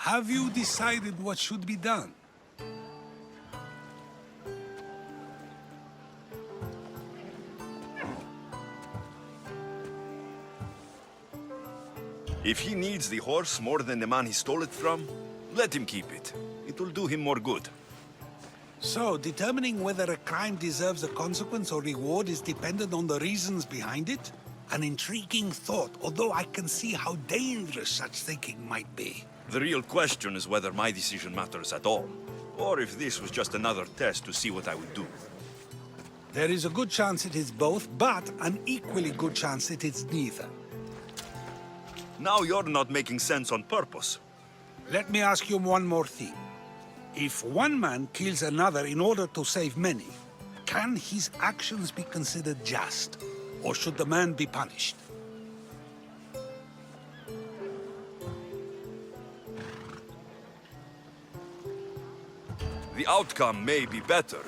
Have you decided what should be done? If he needs the horse more than the man he stole it from, let him keep it. It will do him more good. So, determining whether a crime deserves a consequence or reward is dependent on the reasons behind it? An intriguing thought, although I can see how dangerous such thinking might be. The real question is whether my decision matters at all, or if this was just another test to see what I would do. There is a good chance it is both, but an equally good chance it is neither. Now you're not making sense on purpose. Let me ask you one more thing. If one man kills another in order to save many, can his actions be considered just? Or should the man be punished? The outcome may be better,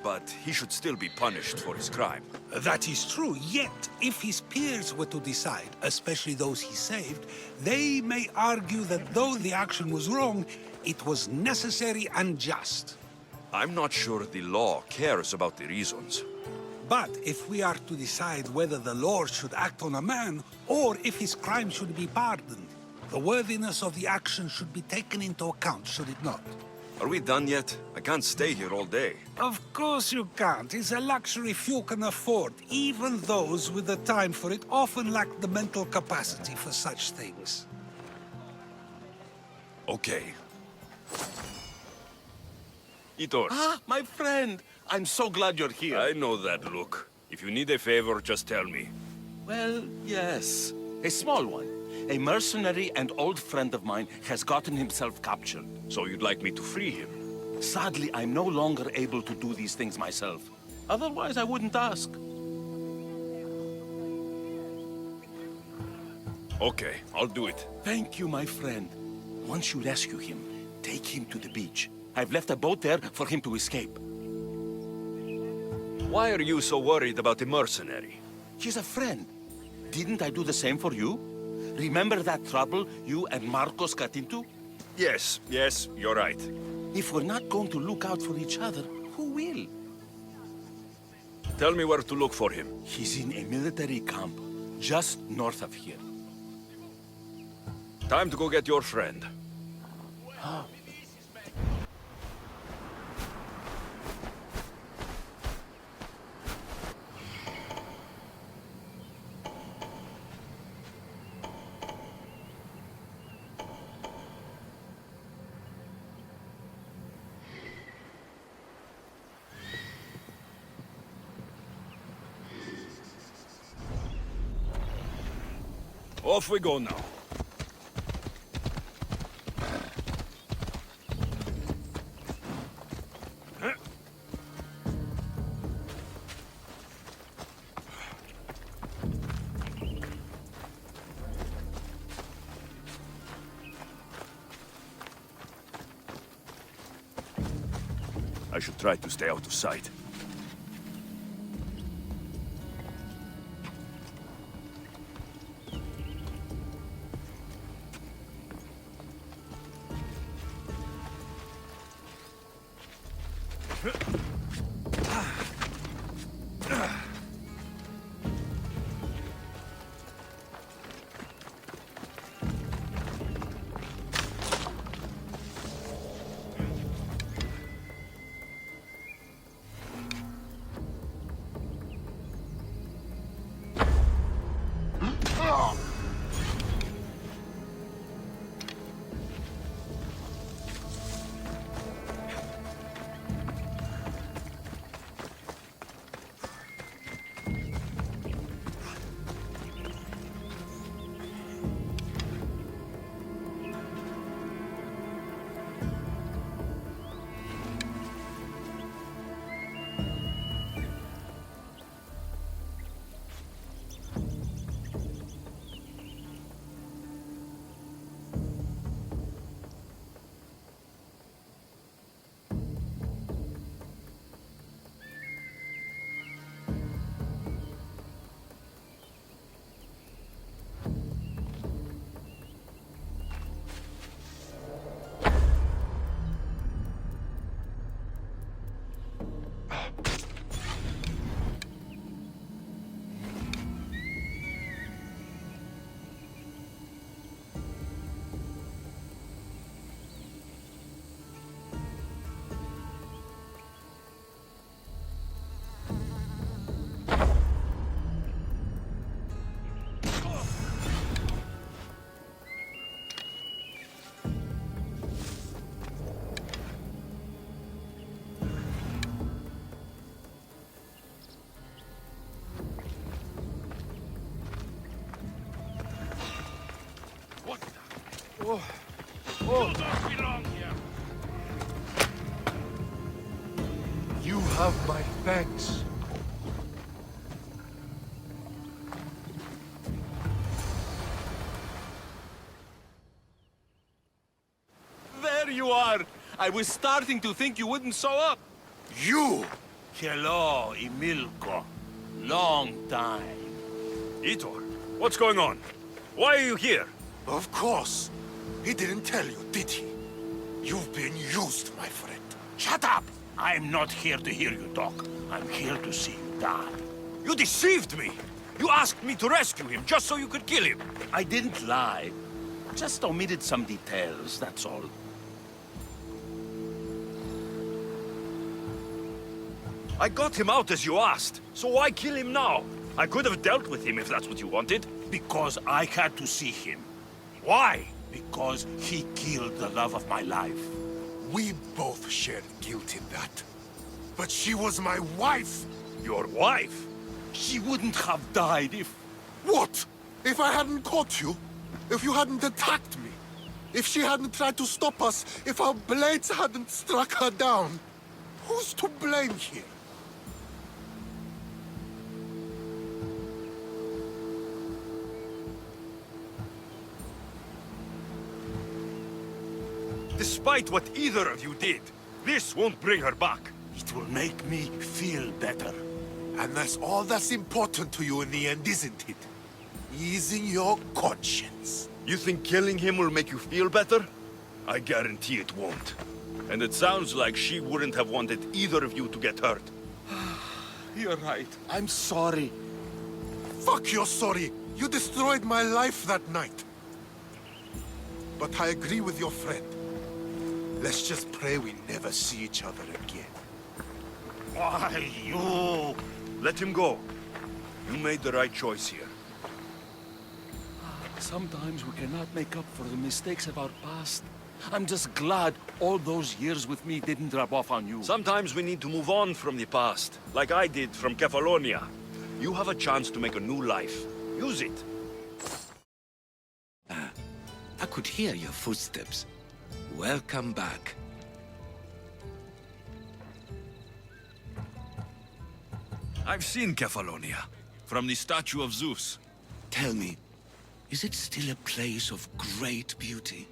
but he should still be punished for his crime. That is true, yet if his peers were to decide, especially those he saved, they may argue that though the action was wrong, it was necessary and just. I'm not sure the law cares about the reasons. But if we are to decide whether the law should act on a man, or if his crime should be pardoned, the worthiness of the action should be taken into account, should it not? Are we done yet? I can't stay here all day. Of course you can't. It's a luxury few can afford. Even those with the time for it often lack the mental capacity for such things. Okay. Itor. Ah, my friend! I'm so glad you're here. I know that look. If you need a favor, just tell me. Well, yes. A small one. A mercenary and old friend of mine has gotten himself captured. So you'd like me to free him? Sadly, I'm no longer able to do these things myself. Otherwise, I wouldn't ask. Okay, I'll do it. Thank you, my friend. Once you rescue him, take him to the beach. I've left a boat there for him to escape. Why are you so worried about the mercenary? He's a friend. Didn't I do the same for you? Remember that trouble you and Marcos got into? Yes, you're right. If we're not going to look out for each other, who will? Tell me where to look for him. He's in a military camp, just north of here. Time to go get your friend. Off we go now. I should try to stay out of sight. You have my thanks. There you are! I was starting to think you wouldn't show up. You! Hello, Emilko. Long time. Itor, what's going on? Why are you here? Of course. He didn't tell you, did he? You've been used, my friend. Shut up! I'm not here to hear you talk. I'm here to see you die. You deceived me! You asked me to rescue him just so you could kill him! I didn't lie. Just omitted some details, that's all. I got him out as you asked, so why kill him now? I could have dealt with him if that's what you wanted. Because I had to see him. Why? Because he killed the love of my life. We both shared guilt in that. But she was my wife! Your wife? She wouldn't have died if... What? If I hadn't caught you? If you hadn't attacked me? If she hadn't tried to stop us? If our blades hadn't struck her down? Who's to blame here? Despite what either of you did, this won't bring her back. It will make me feel better. And that's all that's important to you in the end, isn't it? Easing your conscience. You think killing him will make you feel better? I guarantee it won't. And it sounds like she wouldn't have wanted either of you to get hurt. You're right. I'm sorry. Fuck you're sorry. You destroyed my life that night. But I agree with your friend. Let's just pray we never see each other again. Why, you... Let him go. You made the right choice here. Sometimes we cannot make up for the mistakes of our past. I'm just glad all those years with me didn't rub off on you. Sometimes we need to move on from the past, like I did from Kefalonia. You have a chance to make a new life. Use it. I could hear your footsteps. Welcome back. I've seen Kefalonia, from the statue of Zeus. Tell me, is it still a place of great beauty?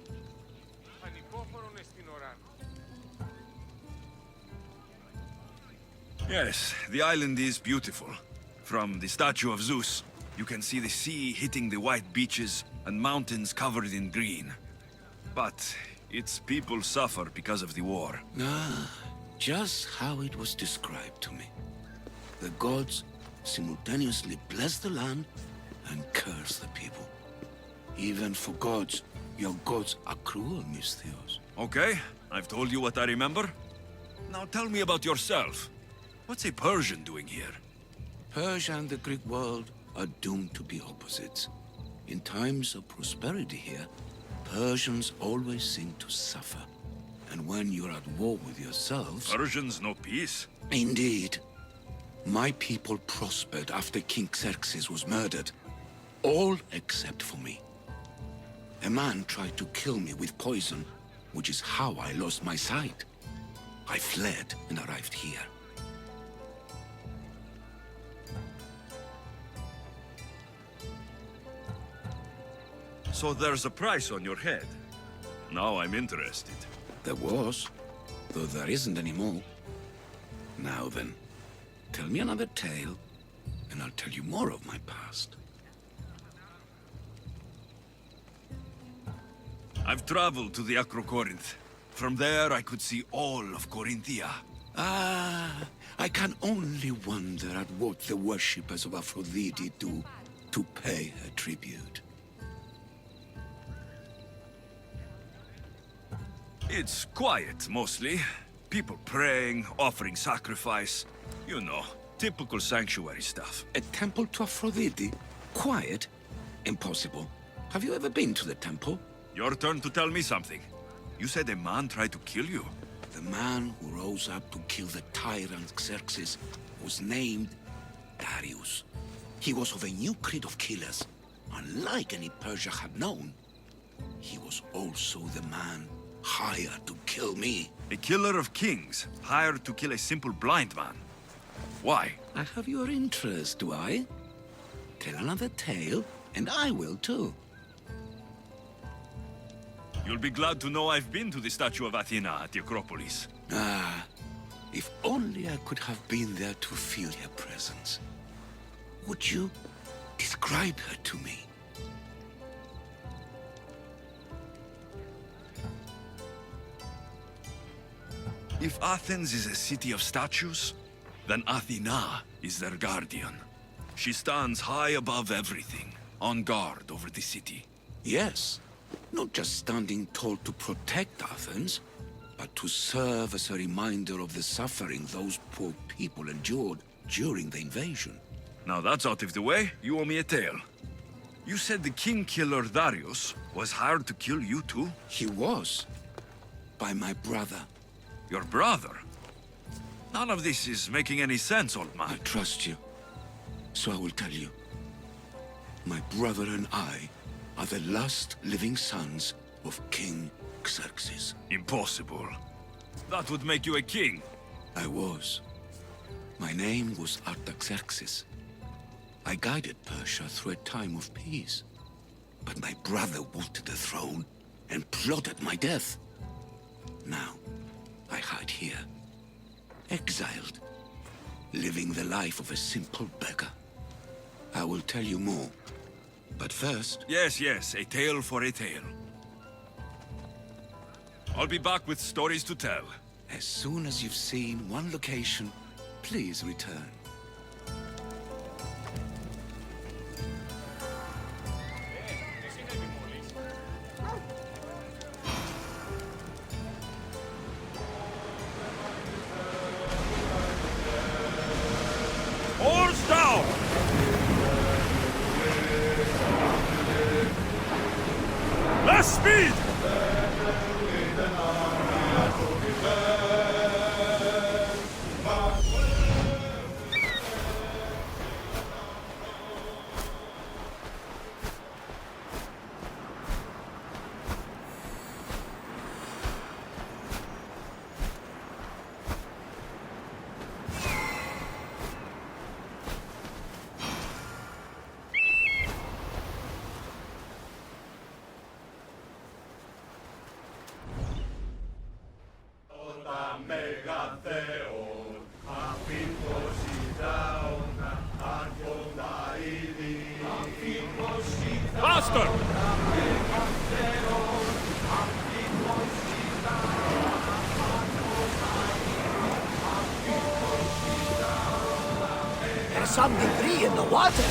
Yes, the island is beautiful. From the statue of Zeus, you can see the sea hitting the white beaches and mountains covered in green. But its people suffer because of the war. Ah, just how it was described to me. The gods simultaneously bless the land and curse the people. Even for gods, your gods are cruel, Misthios. Okay, I've told you what I remember. Now tell me about yourself. What's a Persian doing here? Persia and the Greek world are doomed to be opposites. In times of prosperity here, Persians always seem to suffer. And when you're at war with yourselves... Persians know peace? Indeed. My people prospered after King Xerxes was murdered. All except for me. A man tried to kill me with poison, which is how I lost my sight. I fled and arrived here. So there's a price on your head. Now I'm interested. There was, though there isn't anymore. Now then, tell me another tale, and I'll tell you more of my past. I've traveled to the Acrocorinth. From there, I could see all of Corinthia. Ah, I can only wonder at what the worshippers of Aphrodite do to pay her tribute. It's quiet, mostly. People praying, offering sacrifice. You know, typical sanctuary stuff. A temple to Aphrodite? Quiet? Impossible. Have you ever been to the temple? Your turn to tell me something. You said a man tried to kill you. The man who rose up to kill the tyrant Xerxes was named Darius. He was of a new creed of killers, unlike any Persia had known. he was also the man hired to kill me. A killer of kings, hired to kill a simple blind man. Why? I have your interest, do I? Tell another tale, and I will too. You'll be glad to know I've been to the statue of Athena at the Acropolis. Ah, if only I could have been there to feel her presence. Would you describe her to me? If Athens is a city of statues, then Athena is their guardian. She stands high above everything, on guard over the city. Yes, not just standing tall to protect Athens, but to serve as a reminder of the suffering those poor people endured during the invasion. Now that's out of the way, you owe me a tale. You said the king killer Darius was hired to kill you too? He was, by my brother. Your brother? None of this is making any sense, old I man. trust you, so I will tell you. My brother and I are the last living sons of King Xerxes. Impossible. That would make you a king. I was. My name was Artaxerxes. I guided Persia through a time of peace. But my brother wanted the throne and plotted my death. Now, I hide here, exiled, living the life of a simple beggar. I will tell you more, but first... Yes, yes, a tale for a tale. I'll be back with stories to tell. As soon as you've seen one location, please return. Oars down! Less speed! Faster! There's some debris in the water.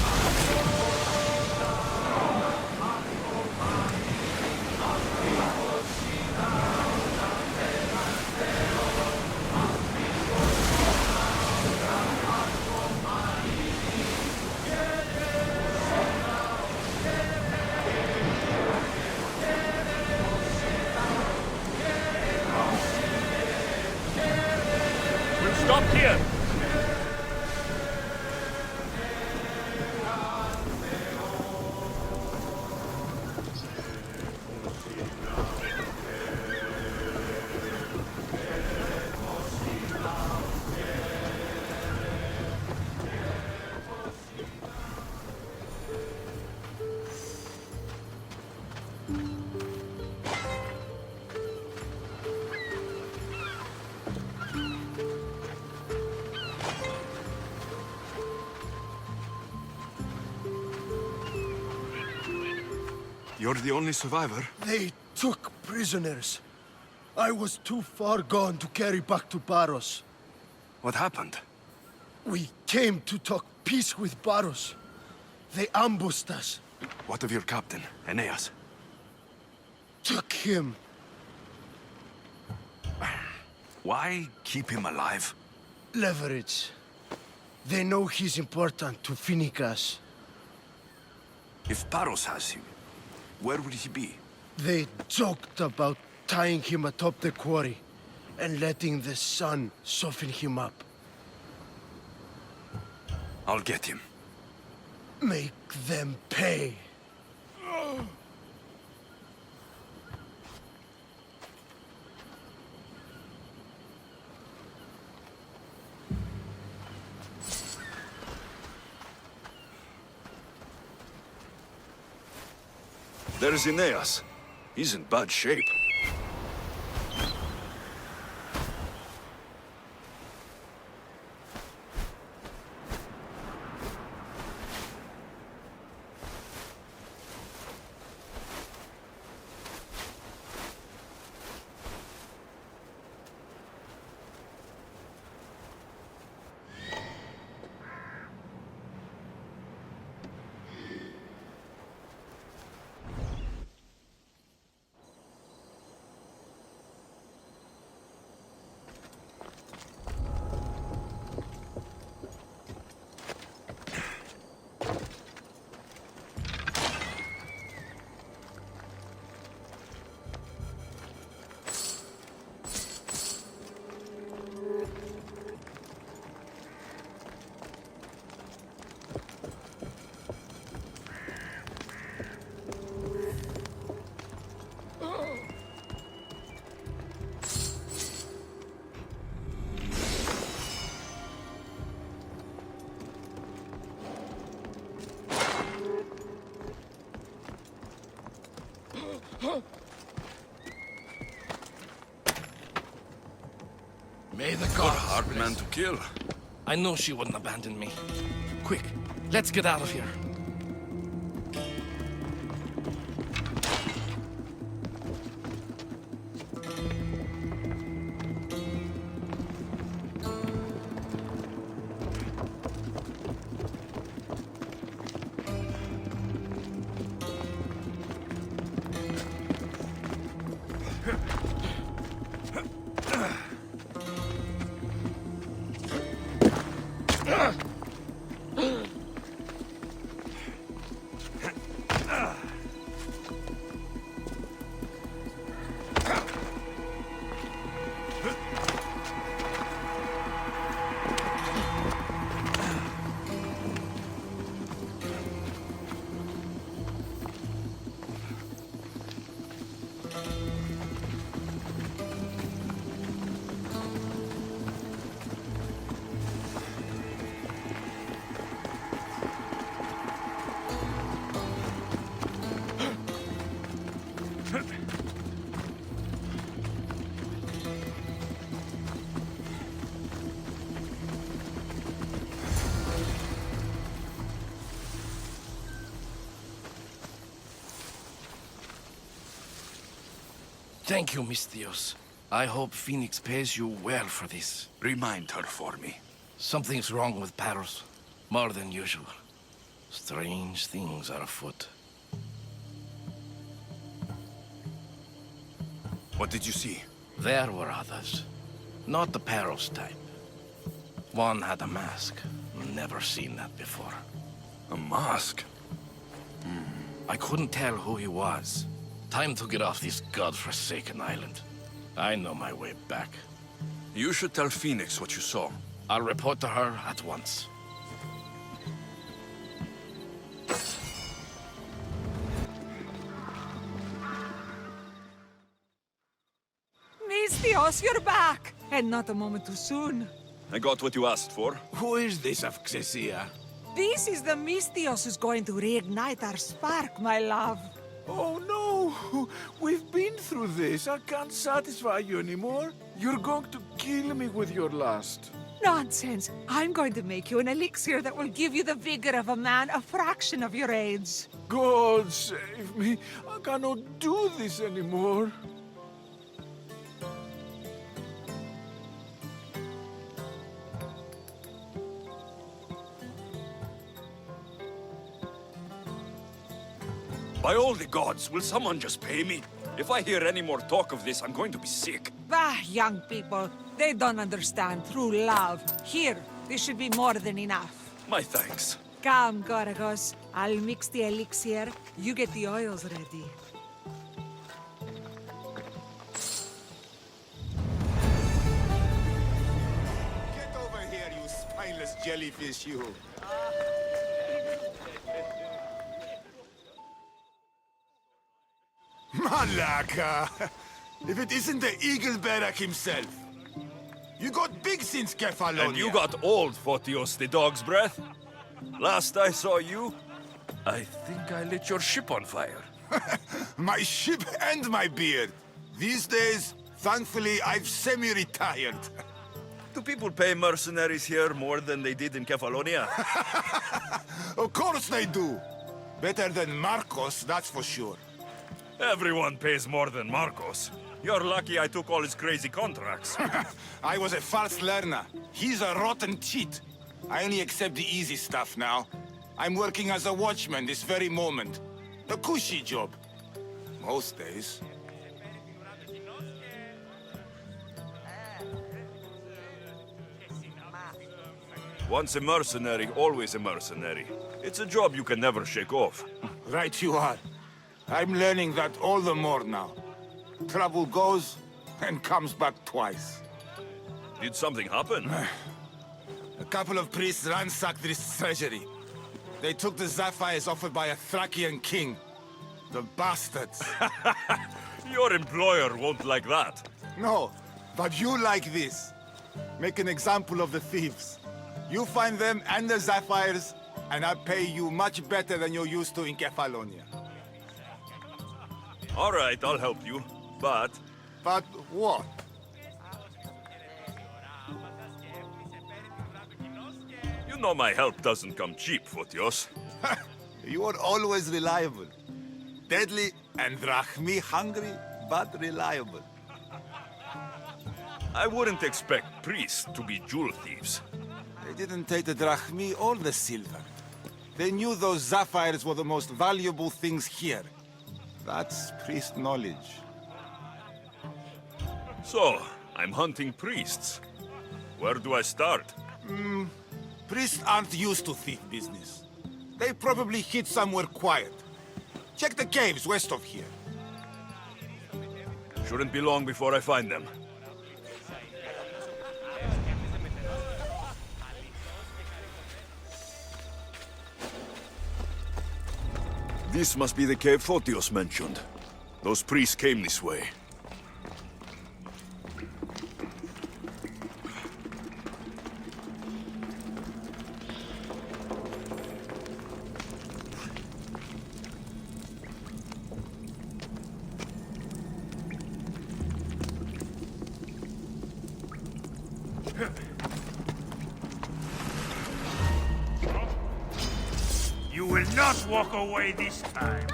We'll stop here. You're the only survivor? They took prisoners. I was too far gone to carry back to Paros. What happened? We came to talk peace with Paros. They ambushed us. What of your captain, Aeneas? Took him. Why keep him alive? Leverage. They know he's important to Phoenicus. If Paros has him, where would he be? They joked about tying him atop the quarry and letting the sun soften him up. I'll get him. Make them pay. There's Aeneas. He's in bad shape. May the What a gods hard bless. man to kill. I know she wouldn't abandon me. Quick, let's get out of here. Thank you, Misthios. I hope Phoenix pays you well for this. Remind her for me. Something's wrong with Paros. More than usual. Strange things are afoot. What did you see? There were others. Not the Paros type. One had a mask. Never seen that before. A mask? I couldn't tell who he was. Time to get off this godforsaken island. I know my way back. You should tell Phoenix what you saw. I'll report to her at once. Misthios, you're back! And not a moment too soon. I got what you asked for. Who is this of Xesia? This is the Misthios who's going to reignite our spark, my love. Oh no! We've been through this. I can't satisfy you anymore. You're going to kill me with your lust. Nonsense. I'm going to make you an elixir that will give you the vigor of a man a fraction of your age. God save me. I cannot do this anymore. By all the gods, will someone just pay me? If I hear any more talk of this, I'm going to be sick. Bah, young people. They don't understand true love. Here, this should be more than enough. My thanks. Come, Gorgos. I'll mix the elixir. You get the oils ready. Get over here, you spineless jellyfish, you. Malaka! If it isn't the Eagle Barak himself. You got big since Kefalonia. And you got old, Photios the dog's breath. Last I saw you, I think I lit your ship on fire. My ship and my beard. These days, thankfully, I've semi-retired. Do people pay mercenaries here more than they did in Kefalonia? Of course they do. Better than Marcos, that's for sure. Everyone pays more than Marcos. You're lucky I took all his crazy contracts. I was a fast learner. He's a rotten cheat. I only accept the easy stuff now. I'm working as a watchman this very moment. The cushy job. Most days. Once a mercenary, always a mercenary. It's a job you can never shake off. Right you are. I'm learning that all the more now. Trouble goes and comes back twice. Did something happen? A couple of priests ransacked this treasury. They took the sapphires offered by a Thracian king. The bastards. Your employer won't like that. No, but you like this. Make an example of the thieves. You find them and the sapphires, and I pay you much better than you're used to in Kefalonia. All right, I'll help you. But But what? you know my help doesn't come cheap, Fotios. You are always reliable. Deadly and drachmi hungry, but reliable. I wouldn't expect priests to be jewel thieves. They didn't take the drachmi or the silver. They knew those sapphires were the most valuable things here. That's priest knowledge. So, I'm hunting priests. Where do I start? Priests aren't used to thief business. They probably hid somewhere quiet. Check the caves west of here. Shouldn't be long before I find them. This must be the cave Fotios mentioned. Those priests came this way. You will not walk away this time.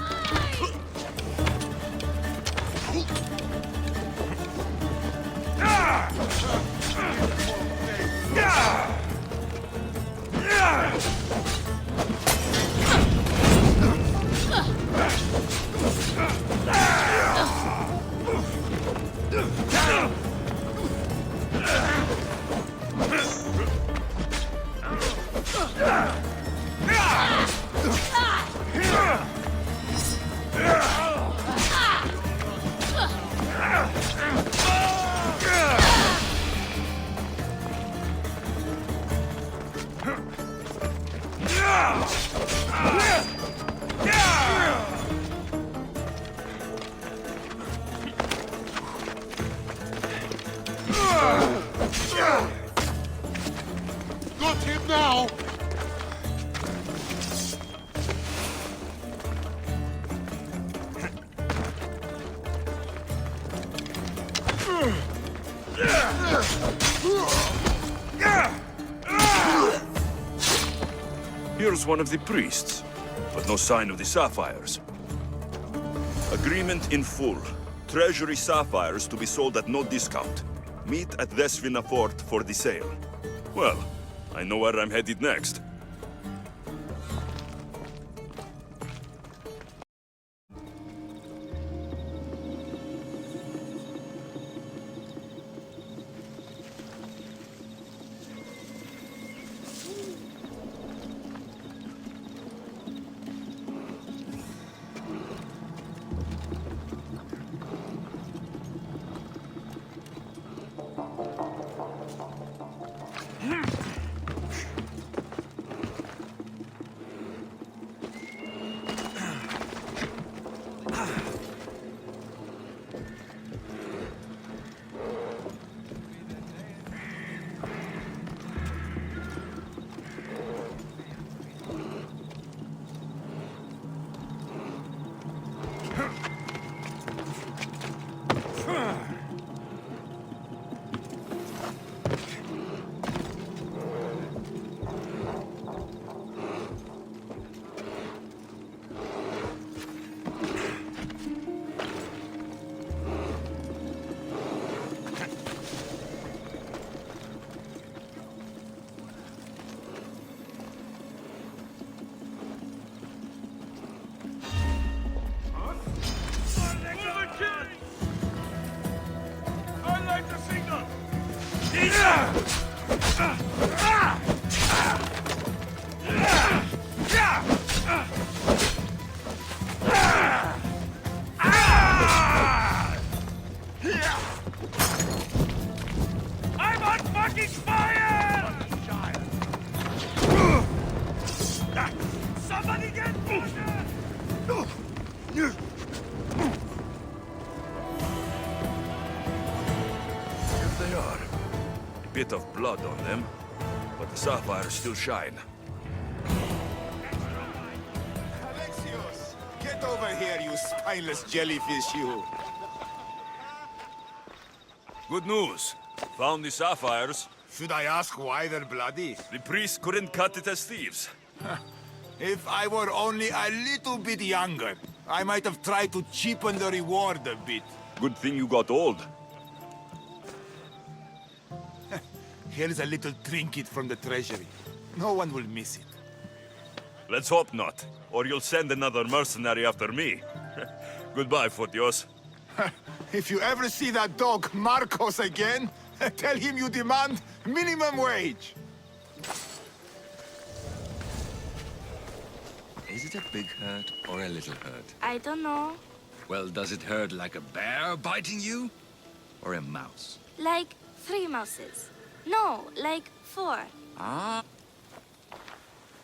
Got him now! Here's one of the priests, but no sign of the sapphires. Agreement in full. Treasury sapphires to be sold at no discount. Meet at Vesvina Fort for the sale. Well, I know where I'm headed next. bit of blood on them, but the sapphires still shine. Alexios, get over here, you spineless jellyfish, you. Good news. Found the sapphires. Should I ask why they're bloody? The priests couldn't cut it as thieves. If I were only a little bit younger, I might have tried to cheapen the reward a bit. Good thing you got old. Here's a little trinket from the treasury. No one will miss it. Let's hope not, or you'll send another mercenary after me. Goodbye, Photios. If you ever see that dog Marcos again, tell him you demand minimum wage. Is it a big hurt or a little hurt? I don't know. Well, does it hurt like a bear biting you? Or a mouse? Like 3 mouses. No, like 4. Ah.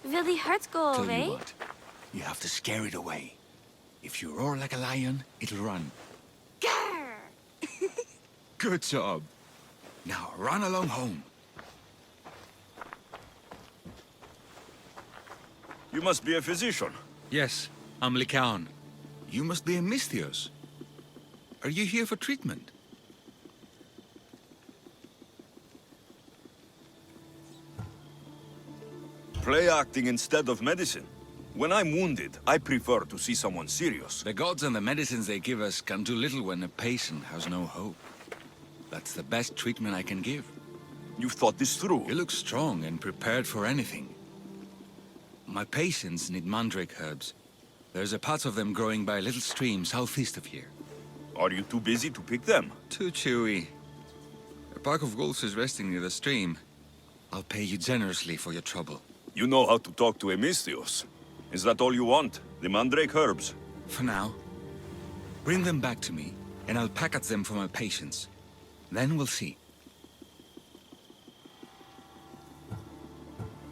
Will the hurt go Tell away? you what, you have to scare it away. If you roar like a lion, it'll run. Grr! Good job. Now run along home. You must be a physician. Yes, I'm Lycaon. You must be a Misthios. Are you here for treatment? Play acting instead of medicine. When I'm wounded, I prefer to see someone serious. The gods and the medicines they give us can do little when a patient has no hope. That's the best treatment I can give. You've thought this through. You look strong and prepared for anything. My patients need mandrake herbs. There's a patch of them growing by a little stream southeast of here. Are you too busy to pick them? Too chewy. A pack of wolves is resting near the stream. I'll pay you generously for your trouble. You know how to talk to a Misthios. Is that all you want? The mandrake herbs? For now. Bring them back to me, and I'll package them for my patients. Then we'll see.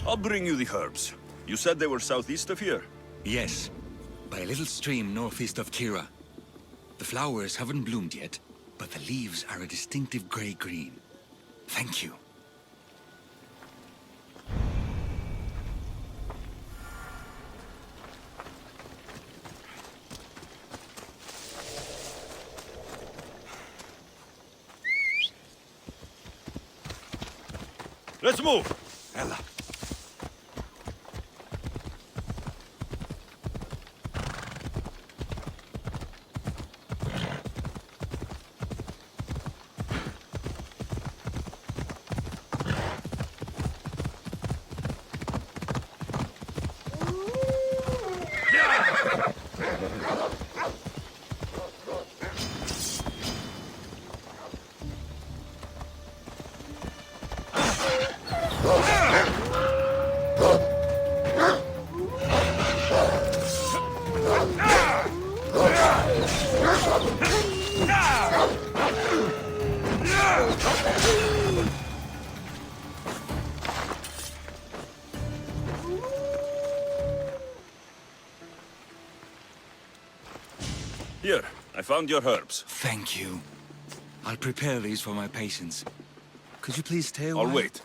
I'll bring you the herbs. You said they were southeast of here? Yes, by a little stream northeast of Kira. The flowers haven't bloomed yet, but the leaves are a distinctive gray-green. Thank you. Let's move! Ella. Here, I found your herbs. Thank you. I'll prepare these for my patients. Could you please stay a while? I'll wait.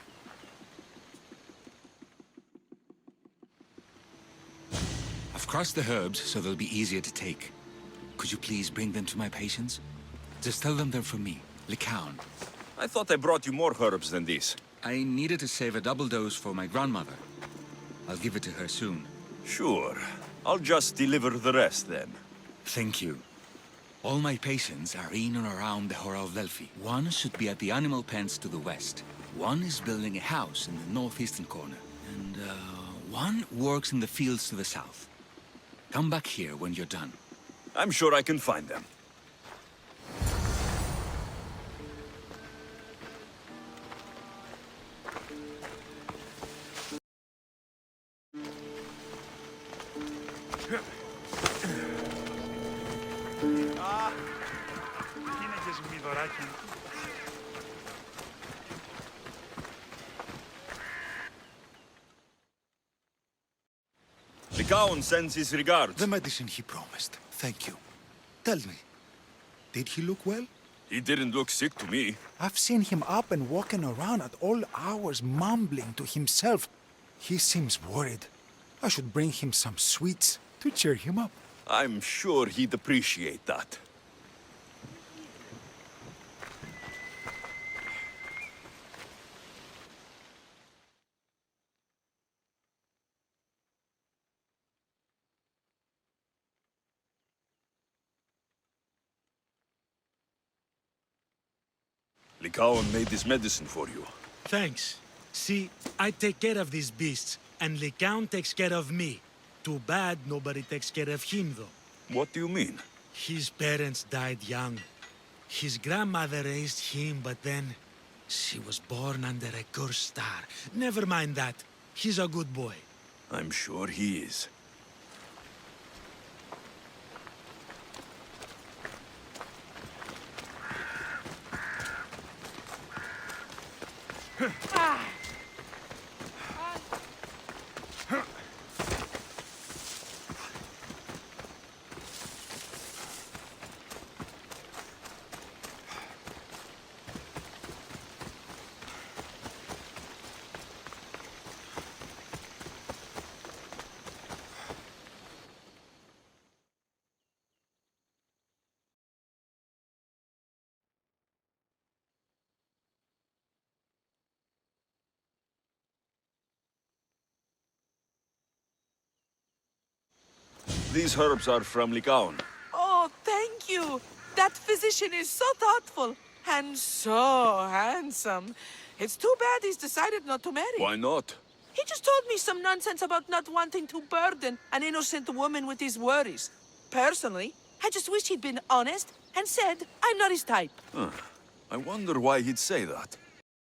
I've crushed the herbs so they'll be easier to take. Could you please bring them to my patients? Just tell them they're for me, Lycaon. I thought I brought you more herbs than these. I needed to save a double dose for my grandmother. I'll give it to her soon. Sure. I'll just deliver the rest then. Thank you. All my patients are in and around the Hora of Delphi. One should be at the animal pens to the west. One is building a house in the northeastern corner. And, one works in the fields to the south. Come back here when you're done. I'm sure I can find them. Lycaon sends his regards. The medicine he promised. Thank you. Tell me, did he look well? He didn't look sick to me. I've seen him up and walking around at all hours, mumbling to himself. He seems worried. I should bring him some sweets to cheer him up. I'm sure he'd appreciate that. Lycaon made this medicine for you. Thanks. See, I take care of these beasts, and Lycaon takes care of me. Too bad nobody takes care of him, though. What do you mean? His parents died young. His grandmother raised him, but then she was born under a cursed star. Never mind that. He's a good boy. I'm sure he is. These herbs are from Lycaon. Oh, thank you. That physician is so thoughtful and so handsome. It's too bad he's decided not to marry. Why not? He just told me some nonsense about not wanting to burden an innocent woman with his worries. Personally, I just wish he'd been honest and said I'm not his type. I wonder why he'd say that.